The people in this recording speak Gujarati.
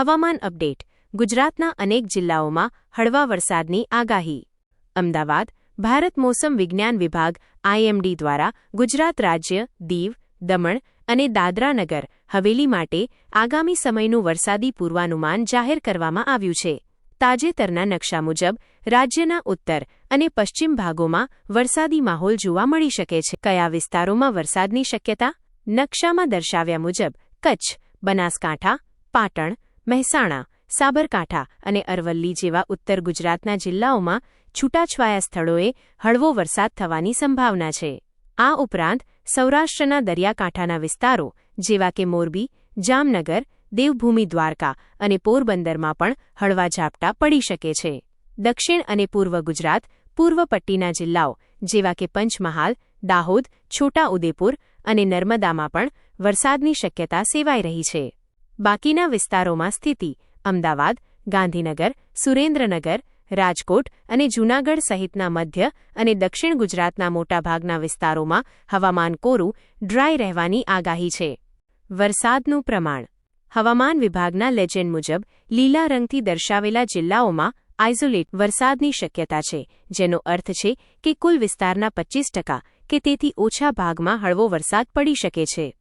હવામાન અપડેટ. ગુજરાતના અનેક જિલ્લાઓમાં હળવા વરસાદની આગાહી. અમદાવાદ. ભારત મોસમ વિજ્ઞાન વિભાગ IMD દ્વારા ગુજરાત રાજ્ય, દીવ, દમણ અને દાદરા નગર હવેલી માટે આગામી સમયનું વરસાદી પૂર્વાનુમાન જાહેર કરવામાં આવ્યું છે. તાજેતરના નકશા મુજબ રાજ્યના ઉત્તર અને પશ્ચિમ ભાગોમાં વરસાદી માહોલ જોવા મળી શકે છે. કયા વિસ્તારોમાં વરસાદની શક્યતા? નકશામાં દર્શાવ્યા મુજબ કચ્છ, બનાસકાંઠા, પાટણ, મહેસાણા, સાબરકાંઠા અને અરવલ્લી જેવા ઉત્તર ગુજરાતના જિલ્લાઓમાં છૂટાછવાયા સ્થળોએ હળવો વરસાદ થવાની સંભાવના છે. આ ઉપરાંત સૌરાષ્ટ્રના દરિયાકાંઠાના વિસ્તારો જેવા કે મોરબી, જામનગર, દેવભૂમિ દ્વારકા અને પોરબંદરમાં પણ હળવા ઝાપટા પડી શકે છે. દક્ષિણ અને પૂર્વ ગુજરાત, પૂર્વ પટ્ટીના જિલ્લાઓ જેવા કે પંચમહાલ, દાહોદ, છોટા ઉદેપુર અને નર્મદામાં પણ વરસાદની શક્યતા સેવાઈ રહી છે. બાકીના વિસ્તારોમાં સ્થિતિ અમદાવાદ, ગાંધીનગર, સુરેન્દ્રનગર, રાજકોટ અને જૂનાગઢ સહિતના મધ્ય અને દક્ષિણ ગુજરાતના મોટાભાગના વિસ્તારોમાં હવામાન કોરું, ડ્રાય રહેવાની આગાહી છે. વરસાદનું પ્રમાણ. હવામાન વિભાગના લેજેન્ડ મુજબ લીલા રંગથી દર્શાવેલા જિલ્લાઓમાં આઇસોલેટ વરસાદની શક્યતા છે, જેનો અર્થ છે કે કુલ વિસ્તારના 25% કે તેથી ઓછા ભાગમાં હળવો વરસાદ પડી શકે છે.